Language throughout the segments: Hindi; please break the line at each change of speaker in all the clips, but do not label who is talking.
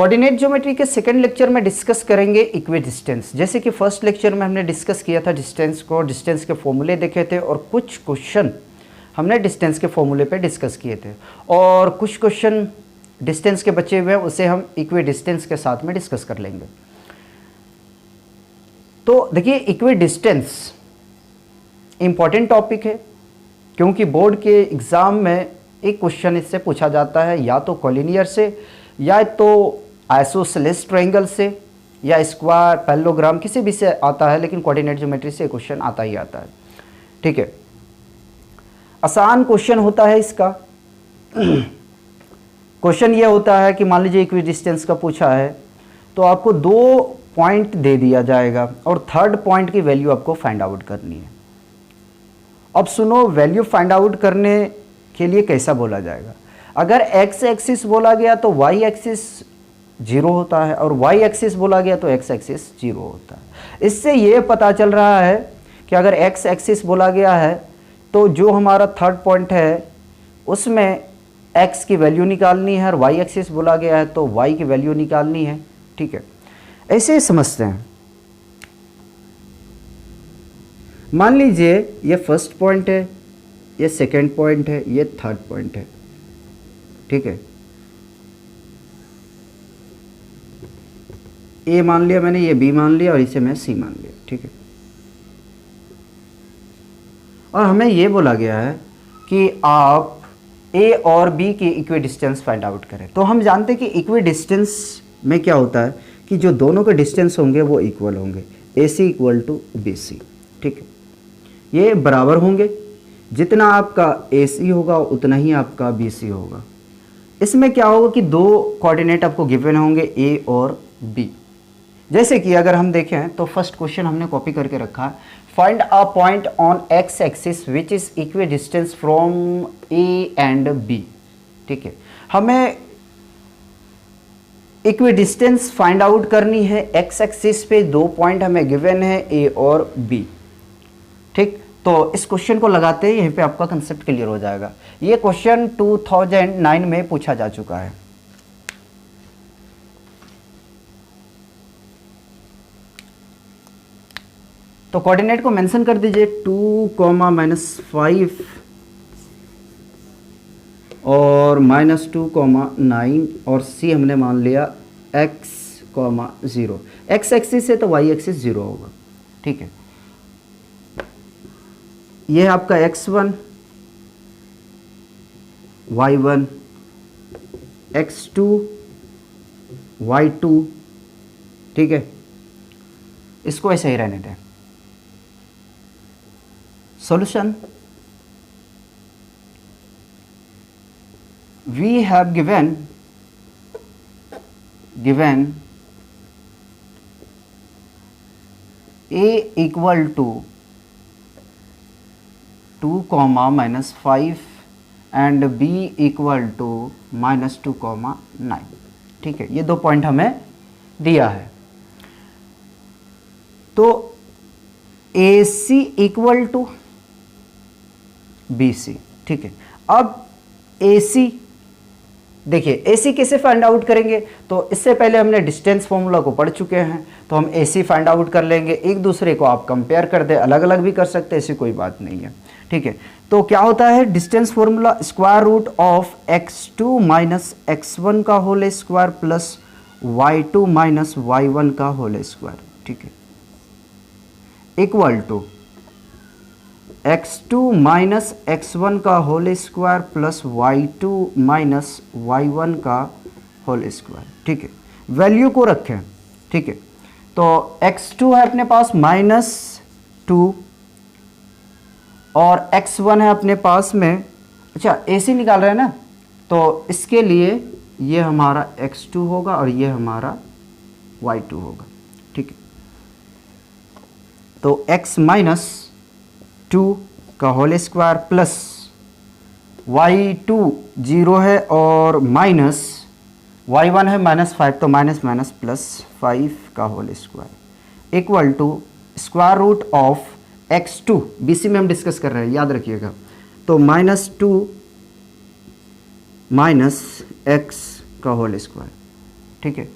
कोऑर्डिनेट ज्योमेट्री के सेकंड लेक्चर में डिस्कस करेंगे इक्विडिस्टेंस। जैसे कि फर्स्ट लेक्चर में हमने डिस्कस किया था डिस्टेंस को, डिस्टेंस के फॉर्मूले देखे थे और कुछ क्वेश्चन हमने डिस्टेंस के फॉर्मूले पे डिस्कस किए थे और कुछ क्वेश्चन डिस्टेंस के बचे हुए हैं उसे हम इक्विडिस्टेंस के साथ में डिस्कस कर लेंगे। तो देखिए इक्विडिस्टेंस इंपॉर्टेंट टॉपिक है क्योंकि बोर्ड के एग्ज़ाम में एक क्वेश्चन इससे पूछा जाता है, या तो कॉलिनियर से, या तो आइसोसेलेस ट्रायंगल से, या स्क्वायर पैरेललोग्राम, किसी भी से आता है, लेकिन कोऑर्डिनेट ज्योमेट्री से क्वेश्चन आता ही आता है। ठीक है, आसान क्वेश्चन होता है इसका। क्वेश्चन ये होता है कि मान लीजिए इक्विडिस्टेंस का पूछा है तो आपको 2 पॉइंट दे दिया जाएगा और थर्ड पॉइंट की वैल्यू आपको फाइंड आउट करनी है। अब सुनो, वैल्यू फाइंड आउट करने के लिए कैसा बोला जाएगा। अगर एक्स एक्सिस बोला गया तो वाई एक्सिस 0 होता है और वाई एक्सिस बोला गया तो एक्स एक्सिस 0 होता है। इससे ये पता चल रहा है कि अगर एक्स एक्सिस बोला गया है तो जो हमारा थर्ड पॉइंट है उसमें एक्स की वैल्यू निकालनी है और वाई एक्सिस बोला गया है तो वाई की वैल्यू निकालनी है। ठीक है, ऐसे ही समझते हैं। मान लीजिए ये फर्स्ट पॉइंट है, ये सेकंड पॉइंट है, ये थर्ड पॉइंट है। ठीक है, ए मान लिया मैंने, ये बी मान लिया और इसे मैं सी मान लिया। ठीक है, और हमें ये बोला गया है कि आप ए और बी की इक्विडिस्टेंस फाइंड आउट करें। तो हम जानते हैं कि इक्विडिस्टेंस में क्या होता है कि जो दोनों के डिस्टेंस होंगे वो इक्वल होंगे, ए सी इक्वल टू बी सी। ठीक है, ये बराबर होंगे, जितना आपका ए सी होगा उतना ही आपका बी सी होगा। इसमें क्या होगा कि 2 कोऑर्डिनेट आपको गिवन होंगे, ए और बी। जैसे कि अगर हम देखें तो फर्स्ट क्वेश्चन हमने कॉपी करके रखा है, find a point on x axis which is equidistance from A and B. ठीक है, हमें इक्विडिस्टेंस फाइंड आउट करनी है। एक्स एक्सिस पे 2 पॉइंट हमें गिवन है, ए और बी। ठीक, तो इस क्वेश्चन को लगाते हैं, यहीं पे आपका कंसेप्ट क्लियर हो जाएगा। ये क्वेश्चन 2009 में पूछा जा चुका है। तो कोऑर्डिनेट को मेंशन कर दीजिए 2, -5 और -2, 9 और सी हमने मान लिया x, 0। एक्स एक्सिस है तो वाई एक्सिस 0 होगा। ठीक है, ये है आपका x1, y1, x2, y2। ठीक है, इसको ऐसे ही रहने दें। Solution, we have given a equal to 2, -5 and b equal to -2, 9। ठीक है, ये 2 पॉइंट हमें दिया है। तो AC इक्वल टू BC। ठीक है, अब AC देखिए, AC कैसे फाइंड आउट करेंगे, तो इससे पहले हमने डिस्टेंस फॉर्मूला को पढ़ चुके हैं, तो हम AC फाइंड आउट कर लेंगे। एक दूसरे को आप कंपेयर कर दे, अलग अलग भी कर सकते हैं, ऐसी कोई बात नहीं है। ठीक है, तो क्या होता है distance formula, square root of x2 minus x1 का whole square plus y2 minus y1 का होल स्क्वायर। ठीक है, equal to x2 minus x1 का whole square plus y2 minus y1 का होल स्क्वायर। ठीक है, वैल्यू को रखें। ठीक है, तो x2 है अपने पास -2 और x1 है अपने पास में, अच्छा AC निकाल रहे हैं ना, तो इसके लिए ये हमारा x2 होगा और ये हमारा y2 होगा। ठीक है, तो x -2 का होल स्क्वायर प्लस y2 0 है और माइनस y1 है -5, तो माइनस माइनस +5 का whole square equal to square root of x2, BC में हम डिस्कस कर रहे हैं, याद रखिएगा। तो -2 माइनस x का होल स्क्वायर ठीक है,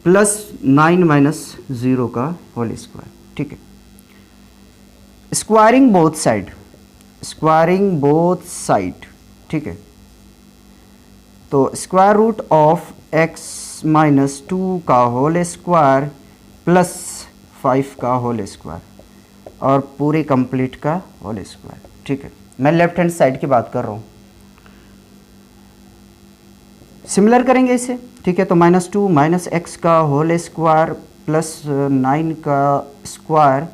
प्लस 9 माइनस 0 का होल स्क्वायर, ठीक है। Squaring both side, squaring both side, ठीक है। तो square root of x minus 2 का होल स्क्वायर प्लस 5 का होल स्क्वायर और पूरे कंप्लीट का होल स्क्वायर, ठीक है। मैं लेफ्ट हैंड साइड की बात कर रहा हूँ, सिमिलर करेंगे इसे, ठीक है। तो माइनस 2 माइनस एक्स का होल स्क्वायर प्लस 9 का स्क्वायर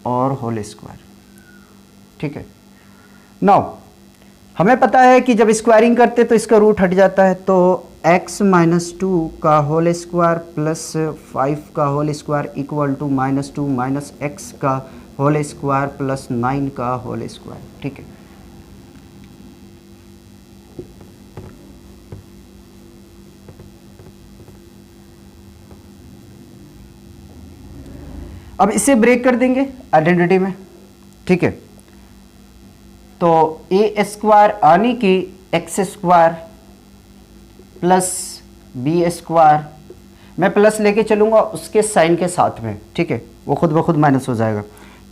और होल स्क्वायर, ठीक है। नाउ हमें पता है कि जब स्क्वायरिंग करते तो इसका रूट हट जाता है, तो x माइनस 2 का होल स्क्वायर प्लस 5 का whole square equal to minus 2 minus x का होल स्क्वायर प्लस 9 का होल स्क्वायर, ठीक है। अब इसे ब्रेक कर देंगे आइडेंटिटी में, ठीक है। तो ए स्क्वायर यानी कि x square plus b square, मैं प्लस लेके चलूँगा उसके साइन के साथ में, ठीक है, वो खुद ब खुद माइनस हो जाएगा।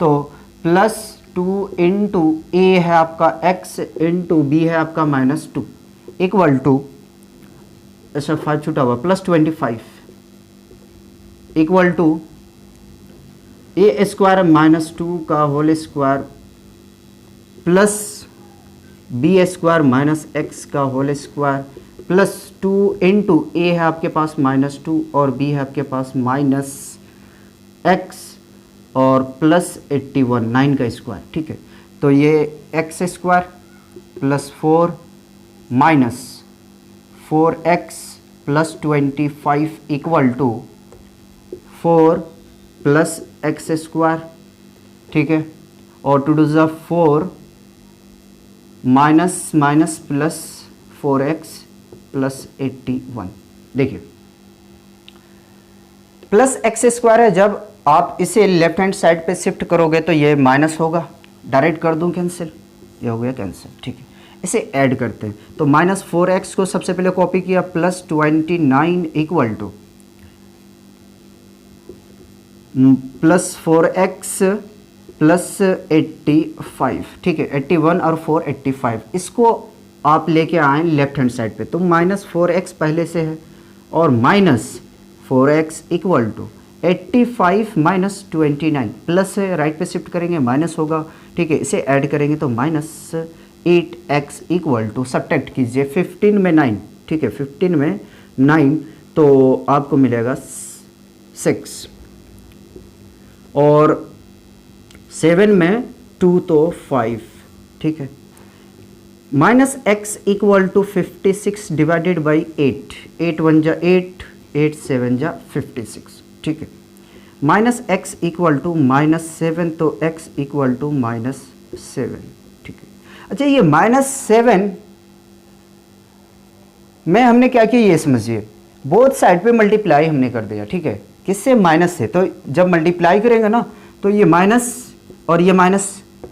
तो प्लस 2 इंटू ए है आपका x इंटू बी है आपका माइनस 2 इक्वल टू, अच्छा 5 छूटा हुआ, plus 25 equal to a square minus 2 का whole square plus b square minus x का whole square plus 2 into a है आपके पास माइनस 2 और बी है आपके पास माइनस एक्स और प्लस 81 9 का स्क्वायर, ठीक है। तो ये x square plus 4 minus 4x plus 25 equal to 4 plus x square, ठीक है। और टू डू ज़ 4 minus minus plus 4x plus 81, देखिए प्लस एक्स स्क्वायर है, जब आप इसे लेफ्ट हैंड साइड पे शिफ्ट करोगे तो ये माइनस होगा, डायरेक्ट कर दूं कैंसिल, ये हो गया कैंसिल, ठीक है। इसे ऐड करते हैं, तो माइनस 4x को सबसे पहले कॉपी किया plus 29 equal two plus 4x plus 85, ठीक है, 81 और 4 85, इसको आप लेके आए लेफ्ट हैंड साइड पे, तो माइनस 4x पहले से है और minus 4x equal to 85 minus 29 plus है, राइट पे शिफ्ट करेंगे माइनस होगा, ठीक है। इसे ऐड करेंगे तो minus 8x equal to, subtract कीजिए 15 में 9, ठीक है, 15 में 9 तो आपको मिलेगा 6 और 7 में 2 तो 5, ठीक है। Minus x equal to 56 divided by 8, 8 1 जा 8, 8 7 जा 56, ठीक है। Minus x equal to minus 7, तो एक्स इक्वल टू माइनस 7, ठीक है। अच्छा, ये माइनस 7 में हमने क्या किया ये समझिए, बोथ साइड पे मल्टीप्लाई हमने कर दिया, ठीक है, किससे, माइनस से। तो जब मल्टीप्लाई करेंगे ना तो ये माइनस और ये माइनस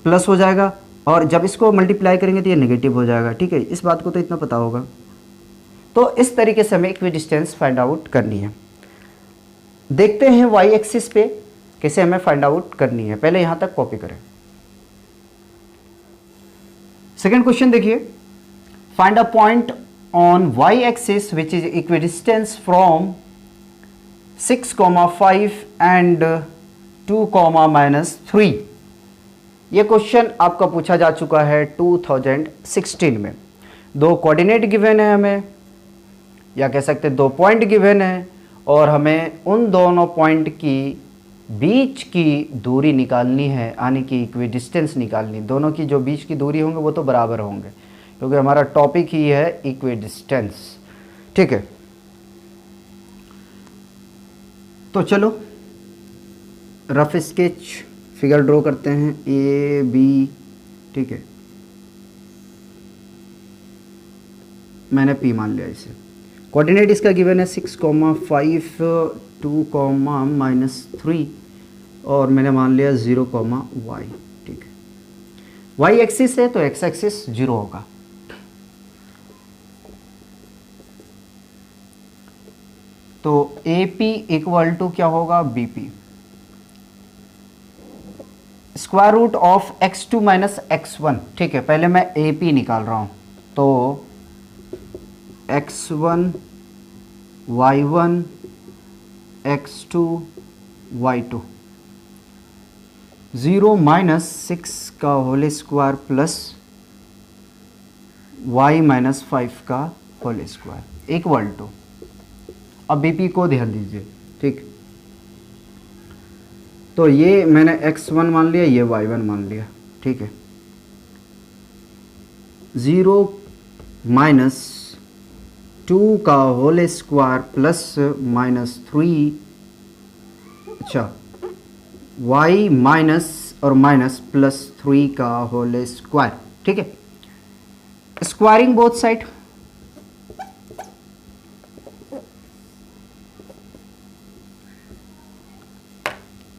प्लस हो जाएगा, और जब इसको मल्टीप्लाई करेंगे तो ये नेगेटिव हो जाएगा, ठीक है। इस बात को तो इतना पता होगा। तो इस तरीके से हमें इक्विडिस्टेंस फाइंड आउट करनी है। देखते हैं वाई एक्सिस पे कैसे हमें फाइंड आउट करनी है, पहले यहाँ तक कॉपी करें। सेकेंड क्वेश्चन देखिए, find a point on y axis which is equidistance from 6,5 and 2,-3। ये क्वेश्चन आपका पूछा जा चुका है 2016 में। दो कोऑर्डिनेट गिवन है हमें, या कह सकते हैं 2 पॉइंट गिवन है, और हमें उन दोनों पॉइंट की बीच की दूरी निकालनी है, यानी कि इक्विडिस्टेंस निकालनी। दोनों की जो बीच की दूरी होंगे वो तो बराबर होंगे, क्योंकि हमारा टॉपिक ही है इक्विडिस्टेंस, ठीक है। तो चलो रफ स्केच फिगर ड्रॉ करते हैं, ए बी, ठीक है, मैंने पी मान लिया इसे। कोऑर्डिनेट इसका गिवन है 6,5 2,-3 और मैंने मान लिया 0,y, ठीक है। y एक्सिस है तो x एक्सिस 0 होगा। तो ए पी इक्वल टू क्या होगा, B P. Square root of x2 minus x1, ठीक है, पहले मैं ए पी निकाल रहा हूं, तो x1 y1 x2 y2, 0 minus 6 का whole square plus y minus 5 का होल स्क्वायर इक्वल टू, अब बीपी को ध्यान दीजिए, ठीक। तो ये मैंने x1 मान लिया, ये y1 मान लिया, ठीक है। 0 माइनस 2 का होल स्क्वायर प्लस माइनस 3, अच्छा y माइनस और माइनस प्लस 3 का होल स्क्वायर, ठीक है। स्क्वायरिंग बोथ साइड,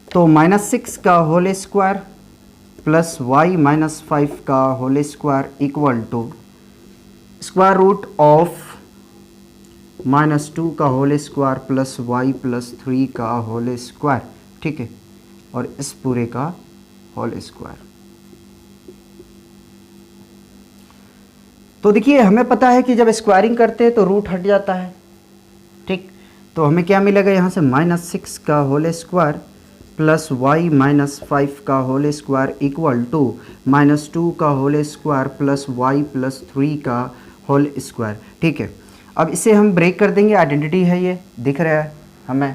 तो माइनस 6 का whole square plus y minus 5 का whole square equal to square root of minus 2 का whole square plus y plus 3 का होल स्क्वायर, ठीक है, और इस पूरे का होल स्क्वायर। तो देखिए हमें पता है कि जब स्क्वायरिंग करते हैं तो रूट हट जाता है, ठीक। तो हमें क्या मिलेगा यहाँ से, माइनस 6 का whole square plus y minus 5 का whole square equal to minus 2 का whole square plus y plus 3 का होल स्क्वायर, ठीक है। अब इसे हम ब्रेक कर देंगे, आइडेंटिटी है, ये दिख रहा है हमें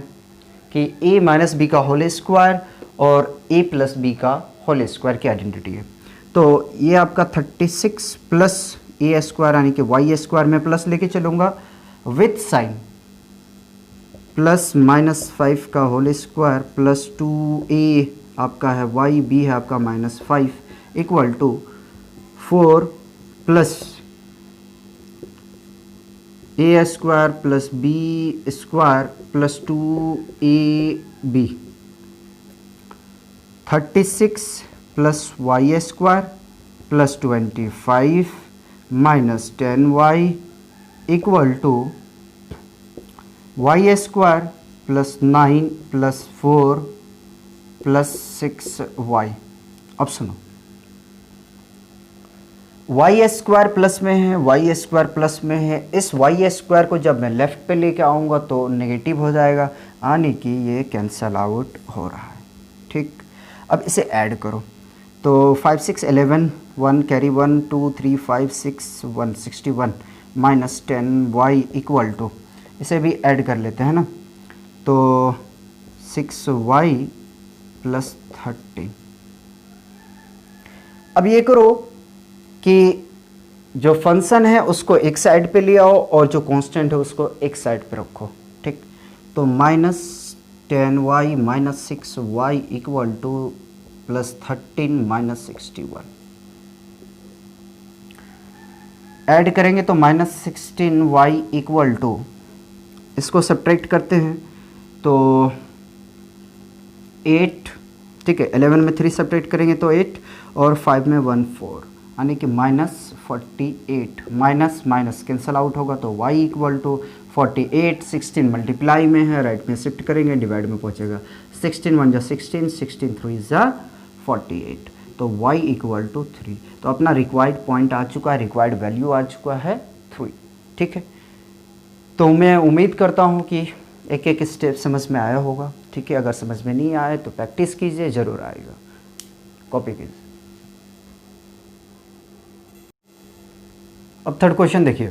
कि a माइनस बी का होल स्क्वायर और a प्लस बी का होल स्क्वायर की आइडेंटिटी है। तो ये आपका 36 प्लस ए स्क्वायर यानी कि वाई स्क्वायर में प्लस लेके चलूँगा विथ साइन, प्लस माइनस 5 का होल स्क्वायर प्लस 2a आपका है y, b है आपका minus 5 equal to 4 plus a square plus b square plus 2ab, 36 plus y square plus 25 minus 10y equal to y square plus 9 plus 4 plus 6y। अब सुनो, y स्क्वायर प्लस में है, y स्क्वायर प्लस में है, इस y स्क्वायर को जब मैं लेफ्ट पे लेके आऊँगा तो नेगेटिव हो जाएगा, यानी कि ये कैंसल आउट हो रहा है, ठीक। अब इसे ऐड करो, तो 5 6 11 1 carry 1 2 3 5 6 1 61 minus 10y equal to, इसे भी ऐड कर लेते हैं ना, तो 6y प्लस 13। अब ये करो कि जो फंक्शन है उसको एक साइड पे ले आओ और जो कांस्टेंट है उसको एक साइड पे रखो, ठीक। तो minus 10y minus 6y equal two plus 13 minus 61, add करेंगे तो माइनस 16y इक्वल टू, इसको सब्ट्रैक्ट करते हैं तो 8, ठीक है, 11 में 3 सब्ट्रैक्ट करेंगे तो 8 और 5 में 1 4, यानी कि minus 48, minus minus cancel out होगा तो y इक्वल टू 48, 16 मल्टीप्लाई में है, राइट में शिफ्ट करेंगे, डिवाइड में पहुंचेगा, 16 1 जा 16, 16 3 जा 48, तो y इक्वल टू 3। तो अपना रिक्वायर्ड पॉइंट आ चुका है, रिक्वायर्ड वैल्यू आ चुका है 3, ठीक है। तो मैं उम्मीद करता हूँ कि एक एक स्टेप समझ में आया होगा, ठीक है। अगर समझ में नहीं आए तो प्रैक्टिस कीजिए, ज़रूर आएगा, कॉपी कीजिए। अब थर्ड क्वेश्चन देखिए,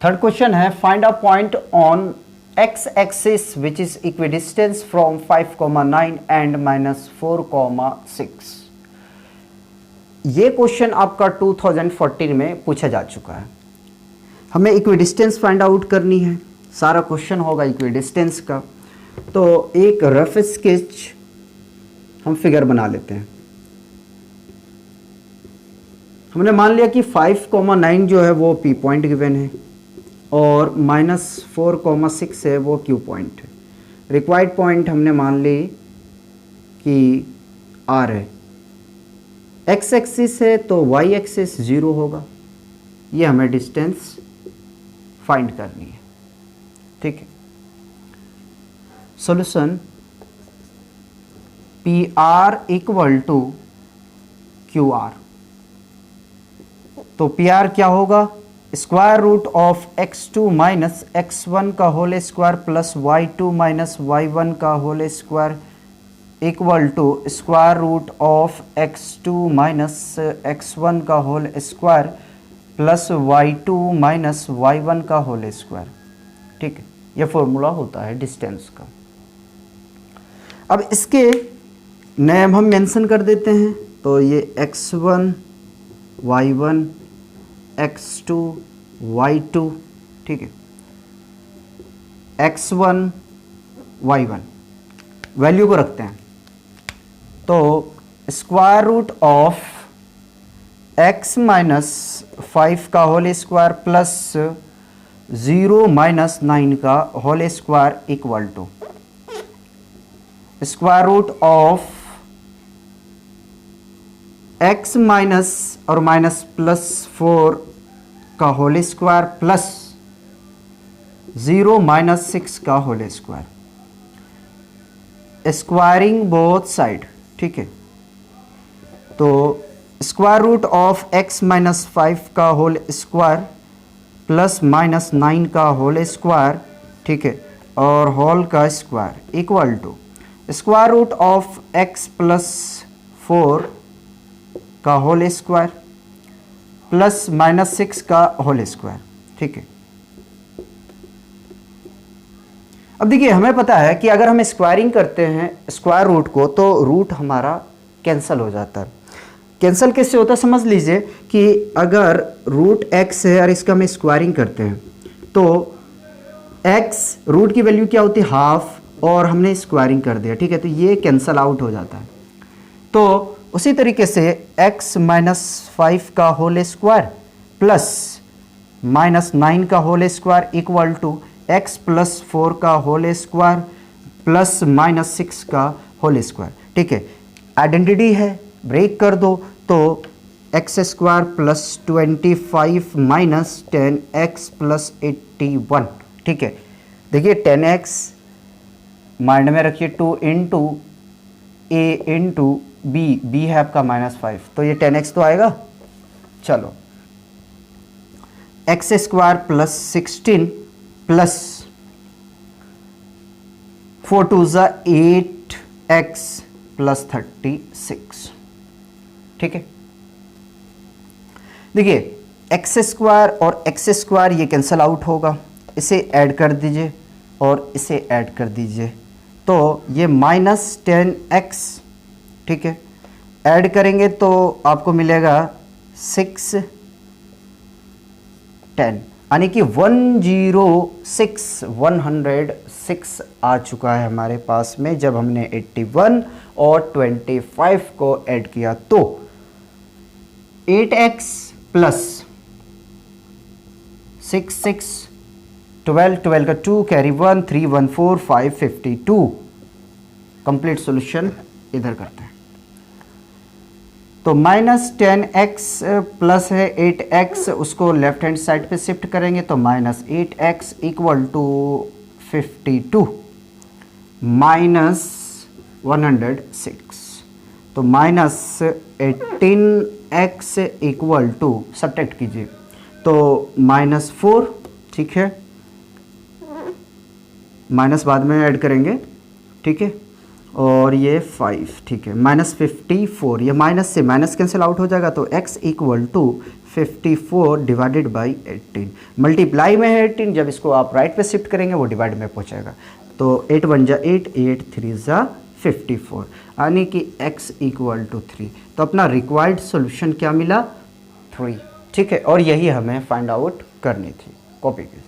थर्ड क्वेश्चन है find a point on x axis which is equidistance from 5,9 and -4,6। ये क्वेश्चन आपका 2014 में पूछा जा चुका है। हमें इक्विडिस्टेंस फाइंड आउट करनी है, सारा क्वेश्चन होगा इक्विडिस्टेंस का। तो एक रफ स्केच हम फिगर बना लेते हैं। हमने मान लिया कि 5,9 जो है वो P पॉइंट गिवन है और -4,6 है वो Q पॉइंट है। रिक्वायर्ड पॉइंट हमने मान ली कि R है। x एक्सिस है तो y एक्सिस 0 होगा। ये हमें डिस्टेंस फाइंड करनी है, ठीक है। Solution P R equal to Q R. तो पी आर क्या होगा, square root of x2 minus x1 का whole square plus y2 minus y1 का whole square equal to square root of x2 minus x1 का whole square plus y2 minus y1 का होल स्क्वायर। ठीक है, यह फॉर्मूला होता है डिस्टेंस का। अब इसके नेम हम मेंशन कर देते हैं, तो ये x1 y1 x2 y2, ठीक है, x1 y1 वैल्यू को रखते हैं। तो square root of x minus 5 का होल स्क्वायर प्लस 0 माइनस 9 का whole square equal to square root of x minus और माइनस प्लस 4 का होल स्क्वायर प्लस 0 माइनस 6 का whole square, squaring both side. ठीक है, तो square root of x minus 5 का होल स्क्वायर प्लस माइनस 9 का होल स्क्वायर, ठीक है, और होल का square equal to square root of x plus 4 का होल स्क्वायर प्लस माइनस 6 का होल स्क्वायर। ठीक है, अब देखिए हमें पता है कि अगर हम स्क्वायरिंग करते हैं स्क्वायर रूट को तो रूट हमारा कैंसिल हो जाता है। कैंसिल कैसे होता है समझ लीजिए कि अगर रूट x है और इसका हम स्क्वायरिंग करते हैं तो x रूट की वैल्यू क्या होती है, हाफ, और हमने स्क्वायरिंग कर दिया। ठीक है, तो ये कैंसिल आउट हो जाता है। तो उसी तरीके से x माइनस 5 का होल स्क्वायर प्लस माइनस 9 का whole square equal to x plus 4 का होल स्क्वायर प्लस माइनस 6 का होल स्क्वायर। ठीक है, आइडेंटिटी है, ब्रेक कर दो तो x square plus 25 minus 10x plus 81। ठीक है, देखिए 10x माइंड में रखिए, 2 इंटू ए इंटू बी है आपका -5, तो ये 10x तो आएगा। चलो x square plus 16 plus 4 2 8x plus 36। ठीक है, देखिए एक्स स्क्वायर और एक्स स्क्वायर ये कैंसिल आउट होगा, इसे ऐड कर दीजिए और इसे ऐड कर दीजिए, तो ये -10x। ठीक है, ऐड करेंगे तो आपको मिलेगा 6 10, यानी कि 106 आ चुका है हमारे पास में जब हमने 81 और 25 को ऐड किया। तो 8x प्लस 6 12 का 2 कैरी 1 3 1 4 5 52। कंप्लीट सॉल्यूशन इधर करते हैं, तो -10x प्लस है 8x, उसको लेफ्ट हैंड साइड पे शिफ्ट करेंगे तो -8x इक्वल टू 52 -106, तो -18x इक्वल टू सब्ट्रैक्ट कीजिए तो -4। ठीक है, माइनस बाद में ऐड करेंगे। ठीक है, और ये 5। ठीक है, -54, ये माइनस से माइनस कैंसिल आउट हो जाएगा, तो x equal to 54 divided by 18। Multiply में है 18, जब इसको आप राइट पे शिफ्ट करेंगे वो डिवाइड में पहुंचेगा, तो 8 1 जा 8 8 3 जा 54, यानी कि x इक्वल टू 3। तो अपना रिक्वायर्ड सॉल्यूशन क्या मिला, 3। ठीक है, और यही हमें फाइंड आउट करनी थी। कॉपी कीजिए।